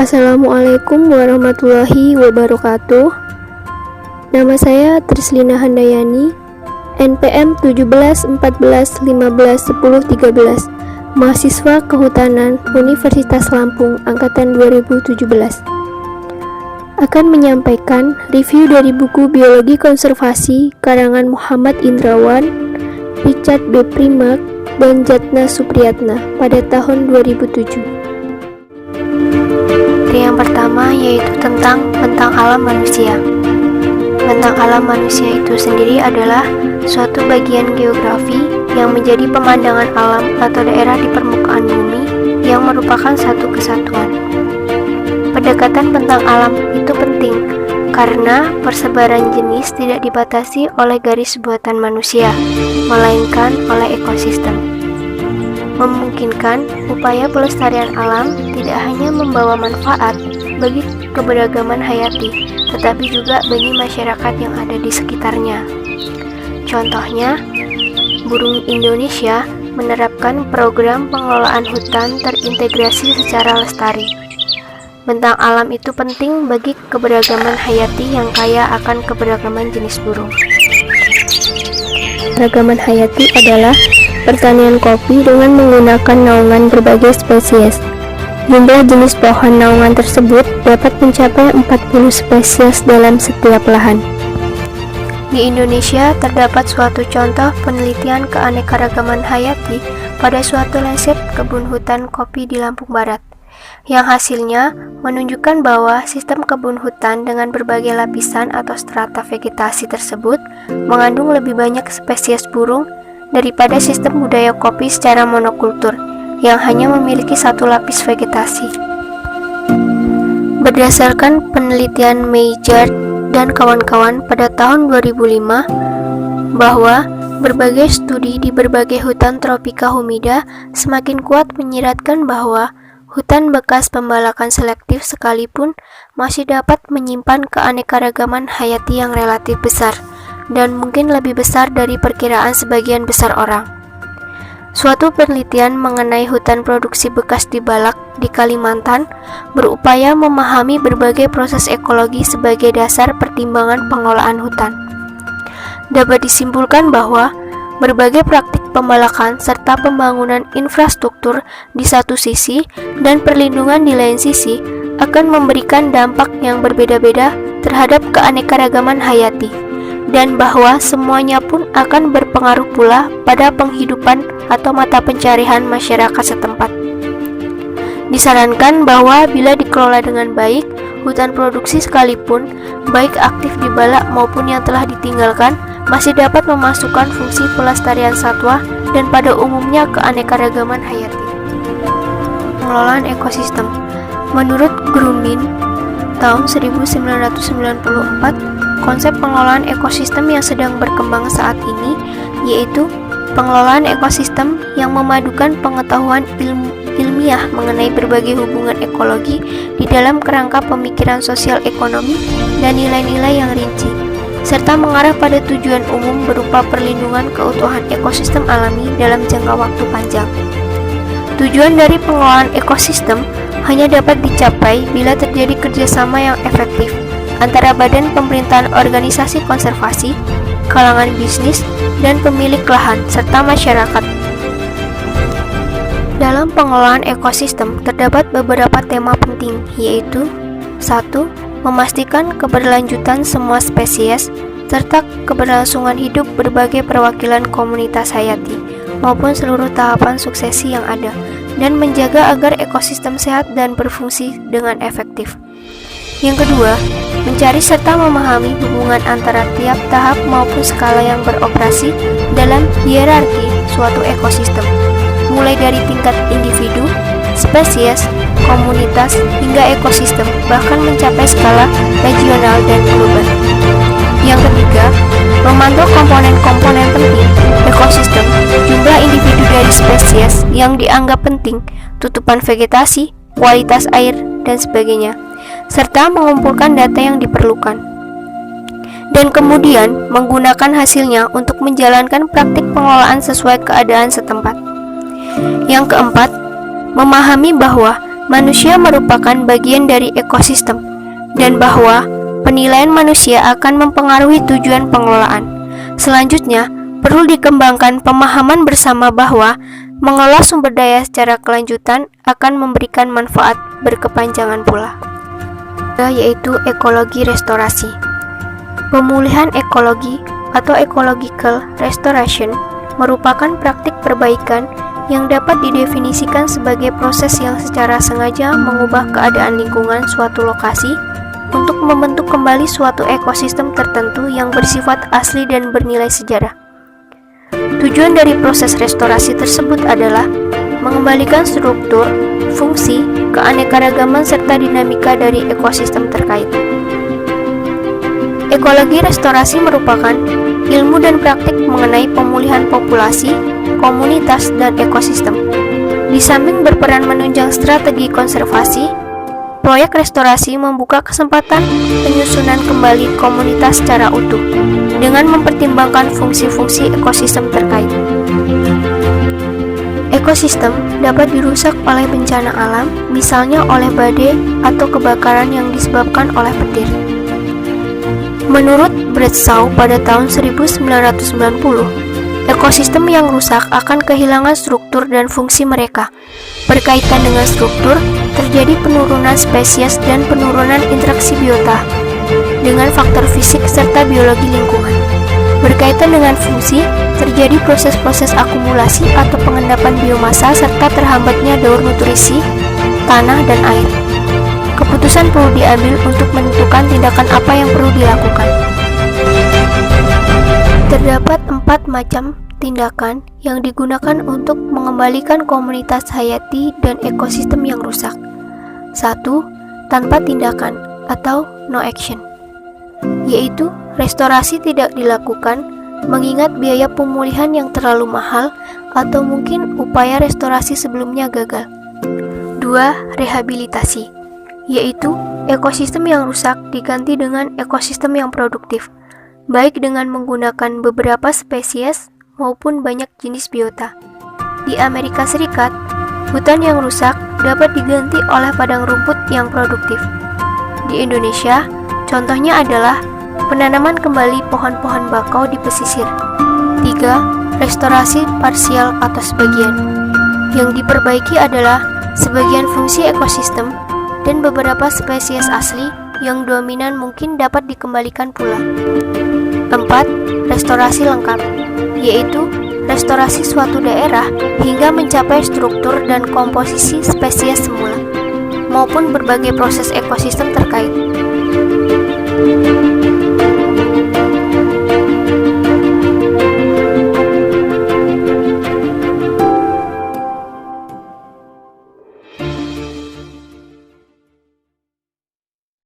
Assalamualaikum warahmatullahi wabarakatuh. Nama saya Trislina Handayani, NPM 17 14 15 10 13, mahasiswa Kehutanan Universitas Lampung angkatan 2017. Akan menyampaikan review dari buku Biologi Konservasi karangan Muhammad Indrawan, Richard B. Primak, dan Jatna Supriyatna pada tahun 2007. Yang pertama yaitu tentang bentang alam manusia. Bentang alam manusia itu sendiri adalah suatu bagian geografi yang menjadi pemandangan alam atau daerah di permukaan bumi yang merupakan satu kesatuan. Pendekatan bentang alam itu penting karena persebaran jenis tidak dibatasi oleh garis buatan manusia, melainkan oleh ekosistem. Memungkinkan upaya pelestarian alam tidak hanya membawa manfaat bagi keberagaman hayati, tetapi juga bagi masyarakat yang ada di sekitarnya. Contohnya, Burung Indonesia menerapkan program pengelolaan hutan terintegrasi secara lestari. Bentang alam itu penting bagi keberagaman hayati yang kaya akan keberagaman jenis burung. Keragaman hayati adalah pertanian kopi dengan menggunakan naungan berbagai spesies. Jumlah jenis pohon naungan tersebut dapat mencapai 40 spesies dalam setiap lahan. Di Indonesia terdapat suatu contoh penelitian keanekaragaman hayati pada suatu lanskap kebun hutan kopi di Lampung Barat, yang hasilnya menunjukkan bahwa sistem kebun hutan dengan berbagai lapisan atau strata vegetasi tersebut mengandung lebih banyak spesies burung daripada sistem budaya kopi secara monokultur yang hanya memiliki satu lapis vegetasi. Berdasarkan penelitian Maillard dan kawan-kawan pada tahun 2005, bahwa berbagai studi di berbagai hutan tropika humida semakin kuat menyiratkan bahwa hutan bekas pembalakan selektif sekalipun masih dapat menyimpan keanekaragaman hayati yang relatif besar dan mungkin lebih besar dari perkiraan sebagian besar orang. Suatu penelitian mengenai hutan produksi bekas dibalak di Kalimantan berupaya memahami berbagai proses ekologi sebagai dasar pertimbangan pengelolaan hutan. Dapat disimpulkan bahwa berbagai praktik pembalakan serta pembangunan infrastruktur di satu sisi dan perlindungan di lain sisi akan memberikan dampak yang berbeda-beda terhadap keanekaragaman hayati, dan bahwa semuanya pun akan berpengaruh pula pada penghidupan atau mata pencarian masyarakat setempat. Disarankan bahwa bila dikelola dengan baik, hutan produksi sekalipun, baik aktif dibalak maupun yang telah ditinggalkan, masih dapat memasukkan fungsi pelestarian satwa dan pada umumnya keanekaragaman hayati. Pengelolaan ekosistem. Menurut Grumin tahun 1994, konsep pengelolaan ekosistem yang sedang berkembang saat ini yaitu pengelolaan ekosistem yang memadukan pengetahuan ilmiah mengenai berbagai hubungan ekologi di dalam kerangka pemikiran sosial ekonomi dan nilai-nilai yang rinci, serta mengarah pada tujuan umum berupa perlindungan keutuhan ekosistem alami dalam jangka waktu panjang. Tujuan dari pengelolaan ekosistem hanya dapat dicapai bila terjadi kerjasama yang efektif antara badan pemerintahan, organisasi konservasi, kalangan bisnis, dan pemilik lahan, serta masyarakat. Dalam pengelolaan ekosistem terdapat beberapa tema penting, yaitu 1. Memastikan keberlanjutan semua spesies, serta keberlangsungan hidup berbagai perwakilan komunitas hayati, maupun seluruh tahapan suksesi yang ada, dan menjaga agar ekosistem sehat dan berfungsi dengan efektif. Yang kedua, mencari serta memahami hubungan antara tiap tahap maupun skala yang beroperasi dalam hierarki suatu ekosistem, mulai dari tingkat individu, spesies, komunitas, hingga ekosistem, bahkan mencapai skala regional dan global. Yang ketiga, memantau komponen-komponen penting ekosistem, jumlah individu dari spesies yang dianggap penting, tutupan vegetasi, kualitas air, dan sebagainya, serta mengumpulkan data yang diperlukan. Dan kemudian menggunakan hasilnya untuk menjalankan praktik pengelolaan sesuai keadaan setempat. Yang keempat, memahami bahwa manusia merupakan bagian dari ekosistem, dan bahwa penilaian manusia akan mempengaruhi tujuan pengelolaan. Selanjutnya, perlu dikembangkan pemahaman bersama bahwa mengelola sumber daya secara kelanjutan akan memberikan manfaat berkepanjangan pula, yaitu ekologi restorasi. Pemulihan ekologi atau ecological restoration merupakan praktik perbaikan yang dapat didefinisikan sebagai proses yang secara sengaja mengubah keadaan lingkungan suatu lokasi untuk membentuk kembali suatu ekosistem tertentu yang bersifat asli dan bernilai sejarah. Tujuan dari proses restorasi tersebut adalah mengembalikan struktur, fungsi, keanekaragaman serta dinamika dari ekosistem terkait. Ekologi restorasi merupakan ilmu dan praktik mengenai pemulihan populasi, komunitas, dan ekosistem. Di samping berperan menunjang strategi konservasi, proyek restorasi membuka kesempatan penyusunan kembali komunitas secara utuh dengan mempertimbangkan fungsi-fungsi ekosistem terkait. Ekosistem dapat dirusak oleh bencana alam, misalnya oleh badai atau kebakaran yang disebabkan oleh petir. Menurut Bradshaw pada tahun 1990, ekosistem yang rusak akan kehilangan struktur dan fungsi mereka. Berkaitan dengan struktur, terjadi penurunan spesies dan penurunan interaksi biota dengan faktor fisik serta biologi lingkungan. Berkaitan dengan fungsi, terjadi proses-proses akumulasi atau pengendapan biomasa serta terhambatnya daur nutrisi, tanah, dan air. Keputusan perlu diambil untuk menentukan tindakan apa yang perlu dilakukan. Terdapat 4 macam tindakan yang digunakan untuk mengembalikan komunitas hayati dan ekosistem yang rusak. 1. Tanpa tindakan atau no action, yaitu restorasi tidak dilakukan mengingat biaya pemulihan yang terlalu mahal atau mungkin upaya restorasi sebelumnya gagal. 2. Rehabilitasi, yaitu ekosistem yang rusak diganti dengan ekosistem yang produktif, baik dengan menggunakan beberapa spesies maupun banyak jenis biota. Di Amerika Serikat, hutan yang rusak dapat diganti oleh padang rumput yang produktif. Di Indonesia, contohnya adalah penanaman kembali pohon-pohon bakau di pesisir. 3. Restorasi parsial atau sebagian. Yang diperbaiki adalah sebagian fungsi ekosistem dan beberapa spesies asli yang dominan mungkin dapat dikembalikan pula. 4. Restorasi lengkap, yaitu restorasi suatu daerah hingga mencapai struktur dan komposisi spesies semula, maupun berbagai proses ekosistem terkait.